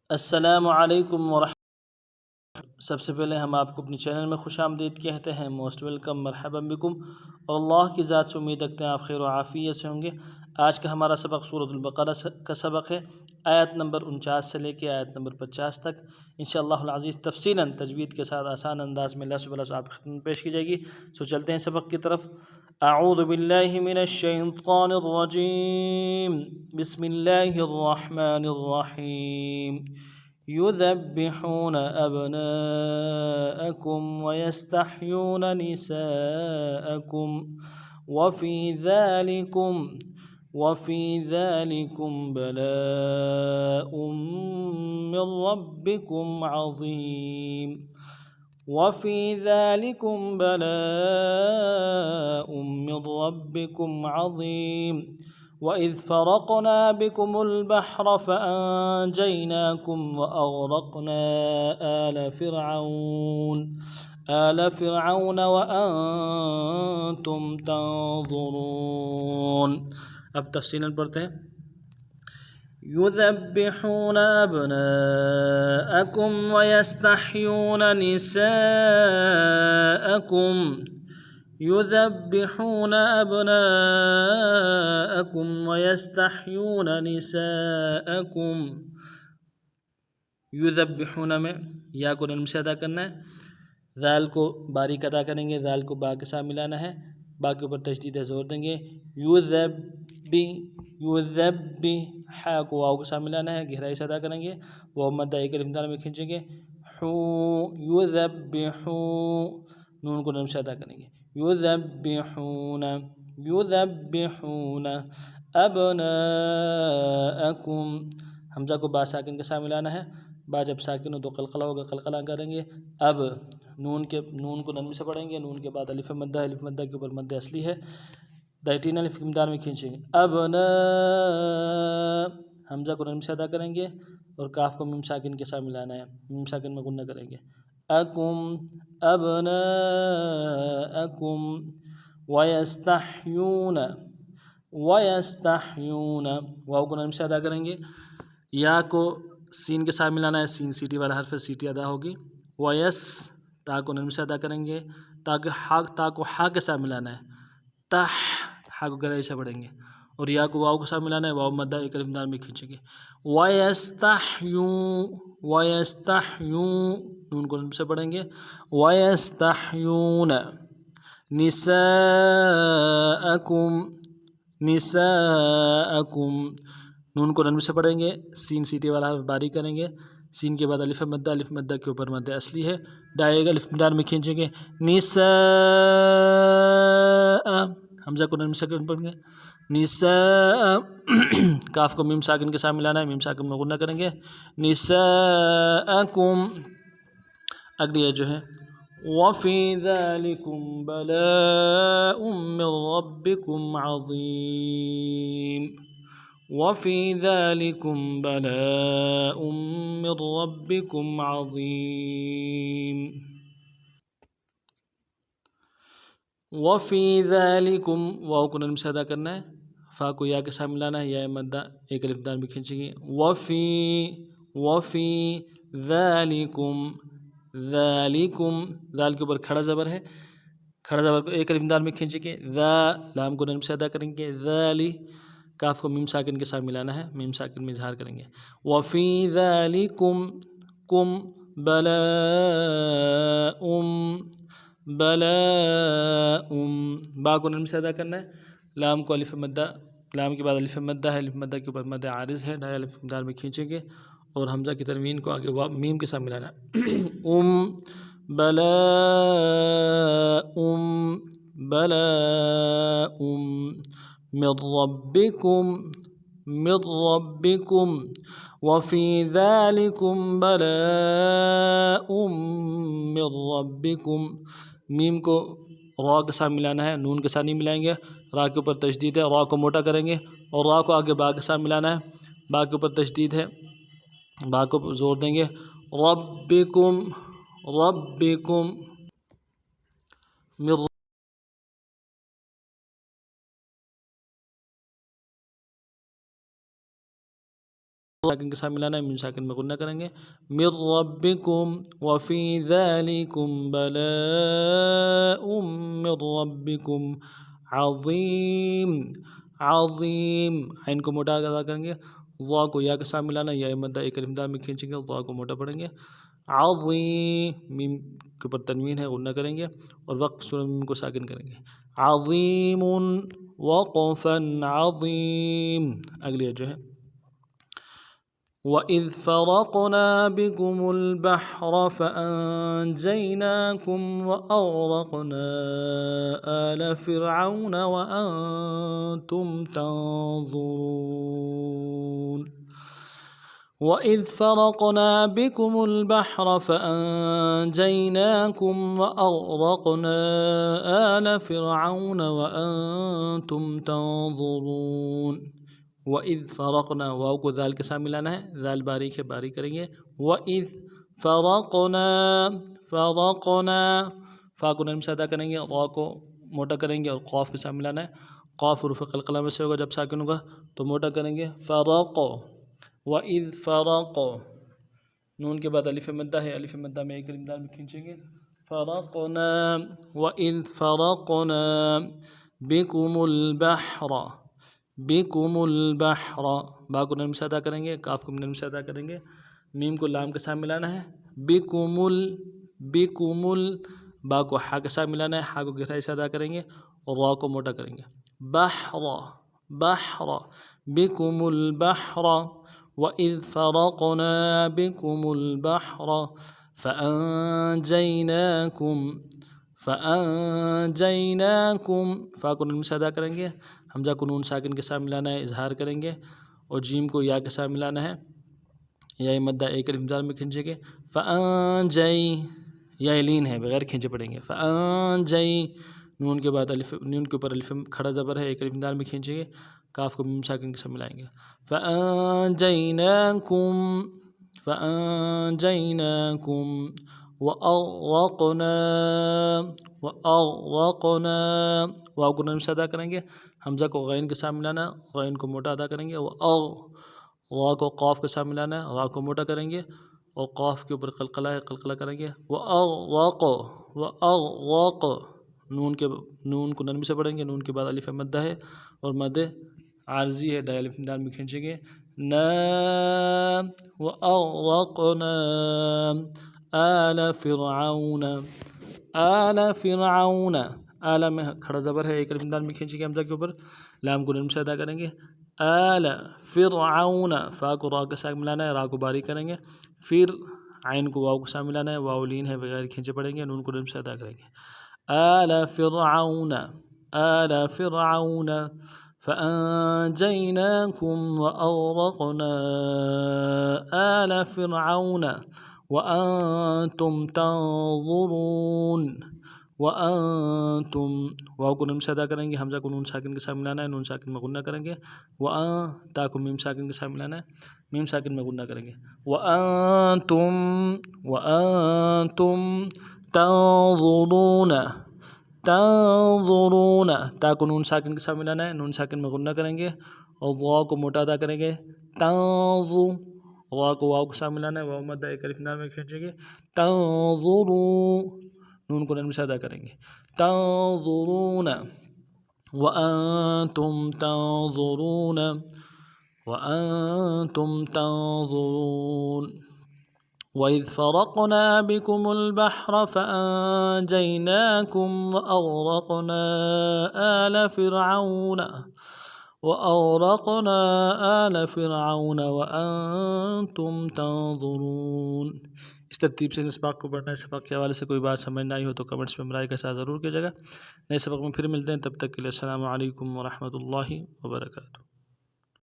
السلام علیکم ورحمۃ۔ سب سے پہلے ہم آپ کو اپنے چینل میں خوش آمدید کہتے ہیں، موسٹ ویلکم، مرحبا بکم، اور اللہ کی ذات سے امید رکھتے ہیں آپ خیر و عافیت سے ہوں گے۔ آج کا ہمارا سبق سورۃ البقرہ کا سبق ہے، آیت نمبر 49 سے لے کے آیت نمبر 50 تک۔ انشاءاللہ العزیز تفصیلاً تجوید کے ساتھ آسان انداز میں اللہ سبحانہ سے آپ کی خدمت پیش کی جائے گی۔ سو چلتے ہیں سبق کی طرف۔ اعوذ باللہ من الشیطان الرجیم، بسم اللہ الرحمن الرحیم۔ يذبحون أبناءكم ويستحيون نساءكم وفي ذلكم بلاء من ربكم عظيم وَإِذْ فَرَقْنَا بِكُمُ الْبَحْرَ فَأَنْجَيْنَاكُمْ وَأَغْرَقْنَا آلَ فِرْعَوْنَ وَأَنْتُمْ تَنْظُرُونَ۔ اب تفصیلاً پڑھتے ہیں۔ يُذَبِّحُونَ أَبْنَاءَكُمْ وَيَسْتَحْيُونَ نِسَاءَكُمْ يُذَبِّحُونَ أَبْنَاءَكُمْ وَيَسْتَحْيُونَ نِسَاءَكُمْ۔ یذبحون میں یا کو نرم سے ادا کرنا ہے، ذال کو باریک ادا کریں گے، ذال کو با کے ساتھ ملانا ہے، با کے اوپر تشدید زور دیں گے۔ یذبی حا کو واو کے ساتھ ملانا ہے، گہرائی سے ادا کریں گے، واو مدہ ایک الف دال میں کھینچیں گے۔ یذبحو نون کو نرم سے ادا کریں گے۔ یذبحون ابناءکم، حمزہ کو با ساکن کے ساتھ ملانا ہے، با جب ساکن ہو تو قلقلہ ہوگا، قلقلہ کریں گے۔ اب نون کو نرم سے پڑھیں گے، نون کے بعد الف مدہ، الف مدہ کے اوپر مدہ اصلی ہے، دائٹین الف مدار میں کھینچیں گے۔ حمزہ کو نرم سے ادا کریں گے اور کاف کو میم ساکن کے ساتھ ملانا ہے، میم ساکن میں غنہ کریں گے۔ ابناءکم ویستحیون واو کو نرم سے ادا کریں گے، یا کو سین کے ساتھ ملانا ہے، سین سیٹی والا حرف ہے، سیٹی ادا ہوگی۔ تا کو نرم سے ادا کریں گے، تا کو ہا کے ساتھ ملانا ہے، ہا کو گہرائی سے پڑھیں گے، اور یا کو واو کے ساتھ ملانا ہے، واو مدہ ایک الف دال میں کھینچیں گے۔ ویستحیون نون کو نرم سے پڑھیں گے۔ ویستحیون نساءکم نون کو نرم سے پڑھیں گے، سین سیٹی والا حرف باریک کریں گے، سین کے بعد الف مدہ کے اوپر مدہ اصلی ہے، ڈائے الف مدار میں کھینچیں گے۔ نساء حمزہ کو نرم سے پڑھیں گے، نساء کاف کو میم ساکن کے ساتھ ملانا ہے، میم ساکن میں غنہ کریں گے۔ نساءکم اگلی ہے جو ہے وَفِي ذَلِكُمْ بَلَاءٌ مِّن رَّبِّكُمْ عَظِيمٌ وَفِي ذَلِكُمْ بَلَاءٌ مِّن رَّبِّكُمْ عَظِيمٌ وَفِي ذَلِكُمْ واو کو نرم سے ادا کرنا ہے، فا کو یا کے ساتھ ملانا ہے، یا مدہ ایک الف دال میں کھینچیں گے۔ وَفِي ذَلِكُمْ ذال کے اوپر کھڑا زبر ہے، کھڑا زبر کو ایک الف دال میں کھینچیں گے۔ لام کو نرم سے ادا کریں گے، ذالی کاف کو میم ساکن کے ساتھ ملانا ہے، میم ساکن میں اظہار کریں گے۔ وَفِي ذَلِكُمْ بَلَاءٌ با کو نرم سے ادا کرنا ہے، لام کو الف مدہ، لام کے بعد الف مدہ ہے، الف مدہ کے اوپر مدہ عارض ہے، ڈائے الف دال میں کھینچیں گے، اور حمزہ کی تنوین کو آگے میم کے ساتھ ملانا ہے۔ بلاء من ربكم وفي ذلكم بلاء من ربكم میم کو را کے ساتھ ملانا ہے، نون کے ساتھ نہیں ملائیں گے، را کے اوپر تشدید ہے، را کو موٹا کریں گے، اور را کو آگے با کے ساتھ ملانا ہے، با کے اوپر تشدید ہے، با کو زور دیں گے۔ ربکم من ساکن کے ساتھ ملانا ہے، میم ساکن میں غنہ کریں گے، من ربکم وفی ذالکم بلاء من ربکم عظیم، عظیم، عین کو موٹا ادا کریں گے، ضا کو یا کے ساتھ ملانا ہے، یا مدہ ایک الف دال میں کھینچیں گے، ضا کو موٹا پڑھیں گے، عظیم، میم کے اوپر تنوین ہے غنہ کریں گے، اور وقف سورہ میم کو ساکن کریں گے، عظیم وقفا عظیم۔ اگلی جو ہے وَإِذْ فَرَقْنَا بِكُمُ الْبَحْرَ فَأَنْجَيْنَاكُمْ وَأَغْرَقْنَا آلَ فِرْعَوْنَ وَأَنْتُمْ تَنْظُرُونَ وَإِذْ فَرَقْنَا بِكُمُ الْبَحْرَ فَأَنْجَيْنَاكُمْ وَأَغْرَقْنَا آلَ فِرْعَوْنَ وَأَنْتُمْ تَنْظُرُونَ وَإِذْ فَرَقْنَا، واو کو ذال کے ساتھ ملانا ہے، ذال باریک ہے، باریک کریں گے، وَإِذْ فَرَقْنَا، فَرَقْنَا، فا کو نرم سے ادا کریں گے، غا کو موٹا کریں گے، اور قاف کے ساتھ ملانا ہے، قاف حروف قلقلہ میں سے ہوگا، جب ساکن ہوگا تو موٹا کریں گے، فرق، وَإِذْ فرق، نون کے بعد الف مدہ ہے، الف مدہ میں ایک الف دال میں کھینچیں گے، فرقنا، وَإِذْ فرقنا بِكُمُ الْبَحْرَ، بِكُمُ الْبَحْرَ، با کو نرم سے ادا کریں گے، کاف کو نرم سے ادا کریں گے، میم کو لام کے ساتھ ملانا ہے، بِكُمُ بِكُمُ با کو حا کے ساتھ ملانا ہے، حا کو گہرائی سے ادا کریں گے، اور را کو موٹا کریں گے، بحر، بحر، بِكُمُ الْبَحْرَ وَإِذْ فَرَقْنَا بِكُمُ الْبَحْرَ فَأَنْجَيْنَاكُمْ، فَأَنْجَيْنَاكُمْ، فا کو نرم سے ادا کریں گے، حمزہ کو نون ساکن کے ساتھ ملانا ہے، اظہار کریں گے، اور جیم کو یا کے ساتھ ملانا ہے، یا مدہ ایک الف دال میں کھینچیں گے، فَأَنْجَيْ، یا لین ہے بغیر کھینچے پڑیں گے، فَأَنْجَيْ، نون کے بعد الف، نون کے اوپر الف کھڑا زبر ہے، ایک الف دال میں کھینچیں گے، کاف کو میم ساکن کے ساتھ ملائیں گے، فَأَنْجَيْنَاكُمْ، فَأَنْجَيْنَاكُمْ وَأَغْرَقْنَا، وَأَغْرَقْنَا، واو کو نرم سے ادا کریں گے، حمزہ کو غین کے ساتھ ملانا، غین کو موٹا ادا کریں گے، را کو قاف کے ساتھ ملانا ہے، را کو موٹا کریں گے، اور قاف کے اوپر قلقلہ ہے، قلقلہ کریں گے، وَأَغْرَقْ، وَأَغْرَقْ، نون کو نرم سے پڑھیں گے، نون کے بعد الف مدہ ہے، اور مد عارضی ہے، الف دال میں کھینچیں گے، وَأَغْرَقْنَا آلَ فِرْعَوْنَ، آلَ فِرْعَوْنَ، آلَ میں کھڑا زبر ہے، ایک الف دال میں کھینچیں گے حمزہ کے اوپر، لام کو نرم سے ادا کریں گے، آلَ فِرْعَوْنَ، فا کو را کے ساتھ ملانا ہے، را کو باریک کریں گے، پھر عین کو واو کے ساتھ ملانا ہے، واو لین ہے بغیر کھینچے پڑیں گے، نون کو نرم سے ادا کریں گے، آلَ فِرْعَوْنَ، آلَ فِرْعَوْنَ فَأَنْجَيْنَاكُمْ وَأَغْرَقْنَا آلَ فِرْعَوْنَ وَأَنْتُمْ تَنْظُرُونَ، وَأَنْتُمْ، واو کو نرم سے ادا کریں گے، حمزہ کو نون ساکن کے ساتھ ملانا ہے، نون ساکن میں غنہ کریں گے، تا کو میم ساکن کے ساتھ ملانا ہے، میم ساکن میں غنہ کریں گے، وَأَنْتُمْ، وَأَنْتُمْ تَنْظُرُونَ، تنظرون، تا کو نون ساکن کے ساتھ ملانا ہے، نون ساکن میں غنہ کریں گے، اور ضا کو موٹا ادا کریں گے، تنظو، را کو واو کے ساتھ ملانا ہے، واو مدہ ایک الف دال میں کھینچیں گے، تنظرو، نون کو نرم سے ادا کریں گے، تنظرون، وَأَنْتُمْ تَنْظُرُونَ، وَأَنْتُمْ تَنْظُرُونَ وَإِذْ فَرَقْنَا بِكُمُ الْبَحْرَ فَأَنْجَيْنَاكُمْ وَأَغْرَقْنَا آلَ فِرْعَوْنَ، وَأَغْرَقْنَا آلَ فِرْعَوْنَ وَأَنْتُمْ تَنْظُرُونَ۔ اس ترتیب سے اس سبق کو پڑھنا ہے، سبق کے حوالے سے کوئی بات سمجھ نہ آئی ہو تو کمنٹس میں برائے کے ساتھ ضرور کیجیے گا، نئے سبق میں پھر ملتے ہیں، تب تک کے لیے السلام علیکم ورحمۃ اللہ وبرکاتہ۔